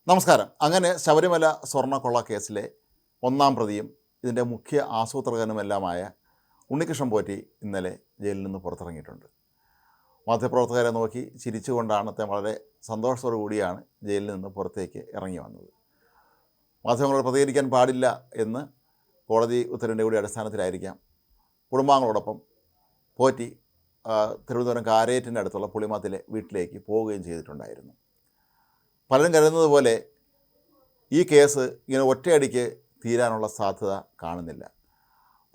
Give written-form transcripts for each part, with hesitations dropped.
നമസ്കാരം. അങ്ങനെ ശബരിമല സ്വർണ്ണക്കൊള്ള കേസിലെ ഒന്നാം പ്രതിയും ഇതിൻ്റെ മുഖ്യ ആസൂത്രകനുമെല്ലാമായ ഉണ്ണികൃഷ്ണൻ പോറ്റി ഇന്നലെ ജയിലിൽ നിന്ന് പുറത്തിറങ്ങിയിട്ടുണ്ട്. മാധ്യമപ്രവർത്തകരെ നോക്കി ചിരിച്ചുകൊണ്ടാണ് അദ്ദേഹം വളരെ സന്തോഷത്തോടു കൂടിയാണ് ജയിലിൽ നിന്ന് പുറത്തേക്ക് ഇറങ്ങി വന്നത്. മാധ്യമങ്ങളോട് പ്രതികരിക്കാൻ പാടില്ല എന്ന് കോടതി ഉത്തരവിൻ്റെ കൂടി അടിസ്ഥാനത്തിലായിരിക്കാം കുടുംബാംഗങ്ങളോടൊപ്പം പോറ്റി തിരുവനന്തപുരം കാരേറ്റിൻ്റെ അടുത്തുള്ള പുളിമാത്തിലെ വീട്ടിലേക്ക് പോവുകയും ചെയ്തിട്ടുണ്ടായിരുന്നു. പലരും കരുതുന്നത് പോലെ ഈ കേസ് ഇങ്ങനെ ഒറ്റയടിക്ക് തീരാനുള്ള സാധ്യത കാണുന്നില്ല.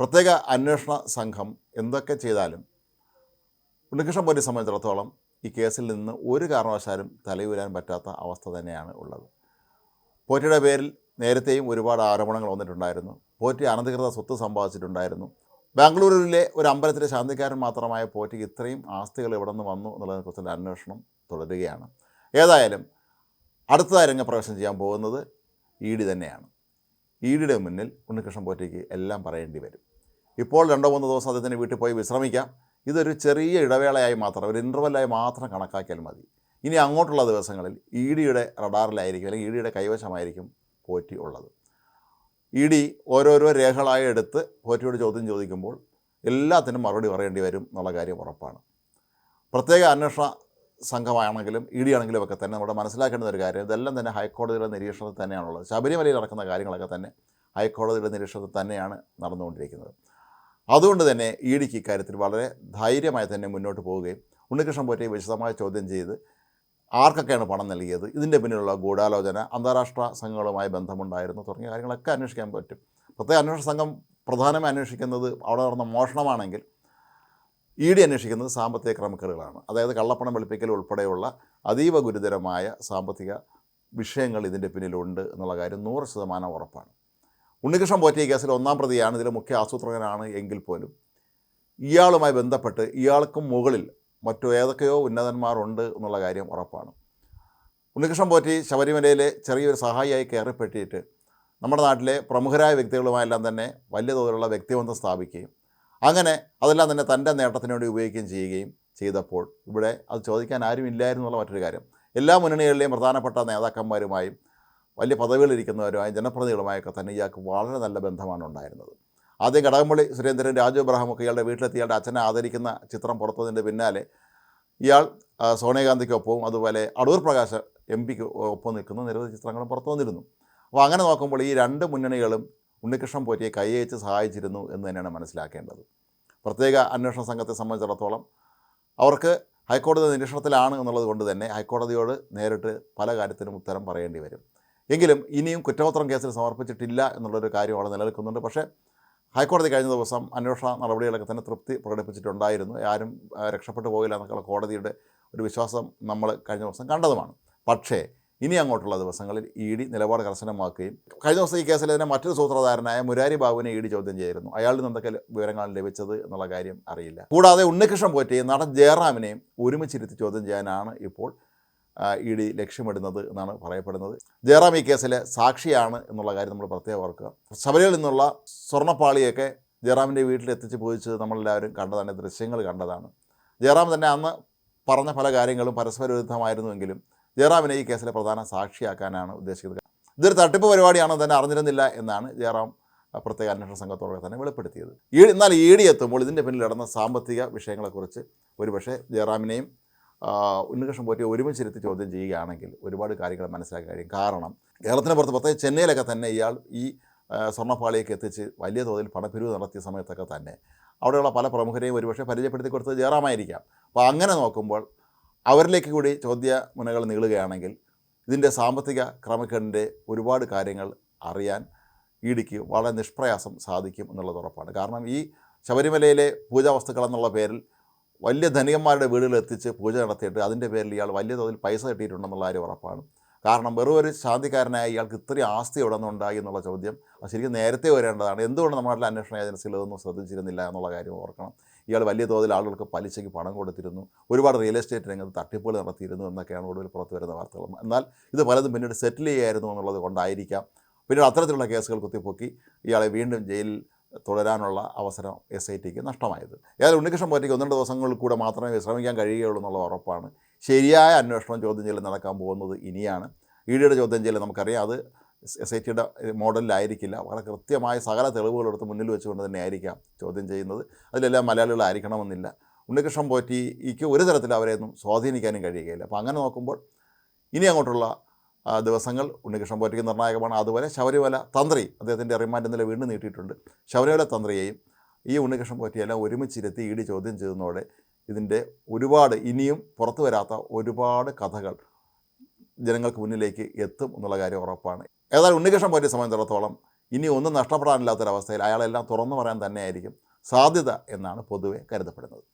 പ്രത്യേക അന്വേഷണ സംഘം എന്തൊക്കെ ചെയ്താലും ഉണ്ണികൃഷ്ണൻ പോറ്റിയെ സംബന്ധിച്ചിടത്തോളം ഈ കേസിൽ നിന്ന് ഒരു കാരണവശാലും തലയൂരാൻ പറ്റാത്ത അവസ്ഥ തന്നെയാണ് ഉള്ളത്. പോറ്റിയുടെ പേരിൽ നേരത്തെയും ഒരുപാട് ആരോപണങ്ങൾ വന്നിട്ടുണ്ടായിരുന്നു. പോറ്റി അനധികൃത സ്വത്ത് സമ്പാദിച്ചിട്ടുണ്ടായിരുന്നു. ബാംഗ്ലൂരിലെ ഒരു അമ്പലത്തിലെ ശാന്തിക്കാരൻ മാത്രമായ പോറ്റിക്ക് ഇത്രയും ആസ്തികൾ എവിടെ നിന്ന് വന്നു എന്നുള്ളതിനെക്കുറിച്ചുള്ള അന്വേഷണം തുടരുകയാണ്. ഏതായാലും അടുത്തതായി രംഗപ്രവേശനം ചെയ്യാൻ പോകുന്നത് ഇ ഡി തന്നെയാണ്. ഇ ഡിയുടെ മുന്നിൽ ഉണ്ണികൃഷ്ണൻ പോറ്റിക്ക് എല്ലാം പറയേണ്ടി വരും. ഇപ്പോൾ 2-3 ദിവസം അദ്ദേഹത്തിന് വീട്ടിൽ പോയി വിശ്രമിക്കാം. ഇതൊരു ചെറിയ ഇടവേളയായി മാത്രം, ഒരു ഇൻ്റർവെല്ലായി മാത്രം കണക്കാക്കിയാൽ മതി. ഇനി അങ്ങോട്ടുള്ള ദിവസങ്ങളിൽ ഇ ഡിയുടെ റഡാറിലായിരിക്കും, അല്ലെങ്കിൽ ഇ ഡിയുടെ കൈവശമായിരിക്കും പോറ്റി ഉള്ളത്. ഇ ഡി ഓരോരോ രേഖകളായി എടുത്ത് പോറ്റിയോട് ചോദ്യം ചോദിക്കുമ്പോൾ എല്ലാത്തിനും മറുപടി പറയേണ്ടി വരും എന്നുള്ള കാര്യം ഉറപ്പാണ്. പ്രത്യേക അന്വേഷണ സംഘമാണെങ്കിലും ഇ ഡി ആണെങ്കിലും ഒക്കെ തന്നെ നമ്മുടെ മനസ്സിലാക്കേണ്ട ഒരു കാര്യം, ഇതെല്ലാം തന്നെ ഹൈക്കോടതിയുടെ നിരീക്ഷണത്തിൽ തന്നെയാണുള്ളത്. ശബരിമലയിൽ നടക്കുന്ന കാര്യങ്ങളൊക്കെ തന്നെ ഹൈക്കോടതിയുടെ നിരീക്ഷണത്തിൽ തന്നെയാണ് നടന്നുകൊണ്ടിരിക്കുന്നത്. അതുകൊണ്ട് തന്നെ ഇ ഡിക്ക് ഇക്കാര്യത്തിൽ വളരെ ധൈര്യമായി തന്നെ മുന്നോട്ട് പോവുകയും ഉണ്ണികൃഷ്ണൻ പോറ്റിയെ വിശദമായി ചോദ്യം ചെയ്ത് ആർക്കൊക്കെയാണ് പണം നൽകിയത്, ഇതിൻ്റെ പിന്നിലുള്ള ഗൂഢാലോചന, അന്താരാഷ്ട്ര സംഘങ്ങളുമായി ബന്ധമുണ്ടായിരുന്നു തുടങ്ങിയ കാര്യങ്ങളൊക്കെ അന്വേഷിക്കാൻ പറ്റും. പ്രത്യേക അന്വേഷണ സംഘം പ്രധാനമായി അന്വേഷിക്കുന്നത് അവിടെ നടന്ന മോഷണമാണെങ്കിൽ ഇ ഡി അന്വേഷിക്കുന്നത് സാമ്പത്തിക ക്രമക്കേടുകളാണ്. അതായത് കള്ളപ്പണം വെളുപ്പിക്കൽ ഉൾപ്പെടെയുള്ള അതീവ ഗുരുതരമായ സാമ്പത്തിക വിഷയങ്ങൾ ഇതിൻ്റെ പിന്നിലുണ്ട് എന്നുള്ള കാര്യം 100% ഉറപ്പാണ്. ഉണ്ണികൃഷ്ണൻ പോറ്റി കേസിൽ ഒന്നാം പ്രതിയാണ്, ഇതിലെ മുഖ്യ ആസൂത്രകനാണ് എങ്കിൽ പോലും ഇയാളുമായി ബന്ധപ്പെട്ട് ഇയാൾക്കും മുകളിൽ മറ്റു ഏതൊക്കെയോ ഉന്നതന്മാരുണ്ട് എന്നുള്ള കാര്യം ഉറപ്പാണ്. ഉണ്ണികൃഷ്ണൻ പോറ്റി ശബരിമലയിലെ ചെറിയൊരു സഹായിയായി കയറിപ്പെട്ടിട്ട് നമ്മുടെ നാട്ടിലെ പ്രമുഖരായ വ്യക്തികളുമായെല്ലാം തന്നെ വലിയ തോതിലുള്ള വ്യക്തിബന്ധം സ്ഥാപിക്കുകയും അങ്ങനെ അതെല്ലാം തന്നെ തൻ്റെ നേട്ടത്തിന് വേണ്ടി ഉപയോഗിക്കുകയും ചെയ്യുകയും ചെയ്തപ്പോൾ ഇവിടെ അത് ചോദിക്കാൻ ആരും ഇല്ലായിരുന്നു എന്നുള്ള മറ്റൊരു കാര്യം. എല്ലാ മുന്നണികളിലെയും പ്രധാനപ്പെട്ട നേതാക്കന്മാരുമായും വലിയ പദവികളിരിക്കുന്നവരുമായും ജനപ്രതിനിധികളുമായൊക്കെ തന്നെ ഇയാൾക്ക് വളരെ നല്ല ബന്ധമാണ് ഉണ്ടായിരുന്നത്. ആദ്യം കടകംപള്ളി സുരേന്ദ്രൻ, രാജു എബ്രഹാമൊക്കെ ഇയാളുടെ വീട്ടിലെത്തി ഇയാളുടെ അച്ഛനെ ആദരിക്കുന്ന ചിത്രം പുറത്തതിൻ്റെ പിന്നാലെ ഇയാൾ സോണിയാഗാന്ധിക്കൊപ്പവും അതുപോലെ അടൂർ പ്രകാശ് എം പിക്ക് ഒപ്പം നിൽക്കുന്ന നിരവധി ചിത്രങ്ങളും പുറത്തു വന്നിരുന്നു. അപ്പോൾ അങ്ങനെ നോക്കുമ്പോൾ ഈ രണ്ട് മുന്നണികളും ഉണ്ണികൃഷ്ണൻ പോറ്റിയെ കൈയച്ച് സഹായിച്ചിരുന്നു എന്ന് തന്നെയാണ് മനസ്സിലാക്കേണ്ടത്. പ്രത്യേക അന്വേഷണ സംഘത്തെ സംബന്ധിച്ചിടത്തോളം അവർക്ക് ഹൈക്കോടതി നിരീക്ഷണത്തിലാണ് എന്നുള്ളത് കൊണ്ട് തന്നെ ഹൈക്കോടതിയോട് നേരിട്ട് പല കാര്യത്തിനും ഉത്തരം പറയേണ്ടി വരും. എങ്കിലും ഇനിയും കുറ്റപത്രം കേസിൽ സമർപ്പിച്ചിട്ടില്ല എന്നുള്ളൊരു കാര്യം അവിടെ നിലനിൽക്കുന്നുണ്ട്. പക്ഷേ ഹൈക്കോടതി കഴിഞ്ഞ ദിവസം അന്വേഷണ നടപടികളൊക്കെ തന്നെ തൃപ്തി പ്രകടിപ്പിച്ചിട്ടുണ്ടായിരുന്നു. ആരും രക്ഷപ്പെട്ടു പോകില്ല എന്നൊക്കെയുള്ള കോടതിയുടെ ഒരു വിശ്വാസം നമ്മൾ കഴിഞ്ഞ ദിവസം കണ്ടതുമാണ്. പക്ഷേ ഇനി അങ്ങോട്ടുള്ള ദിവസങ്ങളിൽ ഇ ഡി നിലപാട് കർശനമാക്കുകയും കഴിഞ്ഞ ദിവസം ഈ കേസിൽ തന്നെ മറ്റൊരു സൂത്രധാരനായ മുരാരി ബാബുവിനെ ഇ ഡി ചോദ്യം ചെയ്തിരുന്നു. അയാളിൽ നിന്ന് എന്തൊക്കെ വിവരങ്ങളാണ് ലഭിച്ചത് എന്നുള്ള കാര്യം അറിയില്ല. കൂടാതെ ഉണ്ണികൃഷ്ണൻ പോറ്റിയെയും നടൻ ജയറാമിനെയും ഒരുമിച്ചിരുത്തി ചോദ്യം ചെയ്യാനാണ് ഇപ്പോൾ ഇ ഡി ലക്ഷ്യമിടുന്നത് എന്നാണ് പറയപ്പെടുന്നത്. ജയറാം ഈ കേസിലെ സാക്ഷിയാണ് എന്നുള്ള കാര്യം നമ്മൾ പ്രത്യേകം ഓർക്കുക. ശബരിമലയിൽ നിന്നുള്ള സ്വർണ്ണപ്പാളിയൊക്കെ ജയറാമിൻ്റെ വീട്ടിലെത്തിച്ച് പൂജിച്ചത് നമ്മളെല്ലാവരും കണ്ടതാണ്, ദൃശ്യങ്ങൾ കണ്ടതാണ്. ജയറാം തന്നെ അന്ന് പറഞ്ഞ പല കാര്യങ്ങളും പരസ്പര വിരുദ്ധമായിരുന്നുവെങ്കിലും ജയറാമിനെ ഈ കേസിലെ പ്രധാന സാക്ഷിയാക്കാനാണ് ഉദ്ദേശിക്കുന്നത്. ഇതൊരു തട്ടിപ്പ് പരിപാടിയാണെന്ന് തന്നെ അറിഞ്ഞിരുന്നില്ല എന്നാണ് ജയറാം പ്രത്യേക അന്വേഷണ സംഘത്തോടെ തന്നെ വെളിപ്പെടുത്തിയത്. എന്നാൽ ഇ ഡി എത്തുമ്പോൾ ഇതിൻ്റെ പിന്നിൽ നടന്ന സാമ്പത്തിക വിഷയങ്ങളെക്കുറിച്ച് ഒരുപക്ഷെ ജയറാമിനെയും ഉണ്ണികൃഷ്ണൻ പോറ്റിയെ ഒരുമിച്ചിരുത്തി ചോദ്യം ചെയ്യുകയാണെങ്കിൽ ഒരുപാട് കാര്യങ്ങൾ മനസ്സിലാക്കാൻ കഴിയും. കാരണം കേരളത്തിന് പുറത്ത് പ്രത്യേകിച്ച് ചെന്നൈയിലൊക്കെ തന്നെ ഇയാൾ ഈ സ്വർണ്ണപ്പാളിയൊക്കെ എത്തിച്ച് വലിയ തോതിൽ പണപ്പിരിവ് നടത്തിയ സമയത്തൊക്കെ തന്നെ അവിടെയുള്ള പല പ്രമുഖരെയും ഒരുപക്ഷെ പരിചയപ്പെടുത്തി കൊടുത്തത് ജയറാമായിരിക്കാം. അപ്പോൾ അങ്ങനെ നോക്കുമ്പോൾ അവരിലേക്ക് കൂടി ചോദ്യ മുനകൾ നീളുകയാണെങ്കിൽ ഇതിൻ്റെ സാമ്പത്തിക ക്രമക്കേടിൻ്റെ ഒരുപാട് കാര്യങ്ങൾ അറിയാൻ ഇ ഡിക്ക് വളരെ നിഷ്പ്രയാസം സാധിക്കും എന്നുള്ളത് ഉറപ്പാണ്. കാരണം ഈ ശബരിമലയിലെ പൂജാവസ്തുക്കൾ എന്നുള്ള പേരിൽ വലിയ ധനികന്മാരുടെ വീടുകളിൽ എത്തിച്ച് പൂജ നടത്തിയിട്ട് അതിൻ്റെ പേരിൽ ഇയാൾ വലിയ തോതിൽ പൈസ കിട്ടിയിട്ടുണ്ടെന്നുള്ള കാര്യം ഉറപ്പാണ്. കാരണം വെറും ഒരു ശാന്തിക്കാരനായ ഇയാൾക്ക് ഇത്രയും ആസ്തി എവിടെ നിന്നുണ്ടായി എന്നുള്ള ചോദ്യം ശരിക്കും നേരത്തെ വരേണ്ടതാണ്. എന്തുകൊണ്ട് നമ്മുടെ നാട്ടിലെ അന്വേഷണ ഏജൻസികൾ ഇതൊന്നും ശ്രദ്ധിച്ചിരുന്നില്ല എന്നുള്ള കാര്യം ഓർക്കണം. ഇയാൾ വലിയ തോതിൽ ആളുകൾക്ക് പലിശയ്ക്ക് പണം കൊടുത്തിരുന്നു, ഒരുപാട് റിയൽ എസ്റ്റേറ്റ് രംഗത്ത് തട്ടിപ്പുകൾ നടത്തിയിരുന്നു എന്നൊക്കെയാണ് ഒടുവിൽ പുറത്തു വരുന്ന വാർത്തകൾ. എന്നാൽ ഇത് പലതും പിന്നീട് സെറ്റിൽ ചെയ്യായിരുന്നു എന്നുള്ളത് കൊണ്ടായിരിക്കാം പിന്നീട് അത്തരത്തിലുള്ള കേസുകൾ കുത്തിപ്പൊക്കി ഇയാളെ വീണ്ടും ജയിലിൽ തുടരാനുള്ള അവസരം എസ് ഐ ടിക്ക് നഷ്ടമായത്. ഏതായാലും ഉണ്ണികൃഷ്ണൻ പോറ്റിക്ക് 1-2 ദിവസങ്ങളിൽ കൂടെ മാത്രമേ വിശ്രമിക്കാൻ കഴിയുകയുള്ളൂ എന്നുള്ള ഉറപ്പാണ്. ശരിയായ അന്വേഷണം ചോദ്യം ചെയ്യൽ നടക്കാൻ പോകുന്നത് ഇനിയാണ്. ഇ ഡിയുടെ ചോദ്യം ചെയ്യൽ നമുക്കറിയാം, അത് SIT-യുടെ മോഡലിലായിരിക്കില്ല. വളരെ കൃത്യമായ സകല തെളിവുകളെടുത്ത് മുന്നിൽ വെച്ചുകൊണ്ട് തന്നെ ആയിരിക്കാം ചോദ്യം ചെയ്യുന്നത്. അതിലെല്ലാം മലയാളികളായിരിക്കണമെന്നില്ല. ഉണ്ണികൃഷ്ണൻ പോറ്റിക്ക് ഒരു തരത്തിൽ അവരെയൊന്നും സ്വാധീനിക്കാനും കഴിയുകയില്ല. അപ്പോൾ അങ്ങനെ നോക്കുമ്പോൾ ഇനി അങ്ങോട്ടുള്ള ദിവസങ്ങൾ ഉണ്ണികൃഷ്ണൻ പോറ്റിക്ക് നിർണായകമാണ്. അതുപോലെ ശബരിമല തന്ത്രി, അദ്ദേഹത്തിൻ്റെ റിമാൻഡ് ഇന്നലെ വീണ്ടും നീട്ടിയിട്ടുണ്ട്. ശബരിമല തന്ത്രിയെയും ഈ ഉണ്ണികൃഷ്ണൻ പോറ്റിയെല്ലാം ഒരുമിച്ചിരുത്തി ഇ ഡി ചോദ്യം ചെയ്യുന്നതോടെ ഇതിൻ്റെ ഒരുപാട് ഇനിയും പുറത്തു വരാത്ത ഒരുപാട് കഥകൾ ജനങ്ങൾക്ക് മുന്നിലേക്ക് എത്തും എന്നുള്ള കാര്യം ഉറപ്പാണ്. ഏതായാലും ഉണ്ണികൃഷ്ണൻ പോറ്റിയെ സംബന്ധിച്ചിടത്തോളം ഇനി ഒന്നും നഷ്ടപ്പെടാനില്ലാത്തൊരവസ്ഥയിൽ അയാളെല്ലാം തുറന്നു പറയാൻ തന്നെയായിരിക്കും സാധ്യത എന്നാണ് പൊതുവെ കരുതപ്പെടുന്നത്.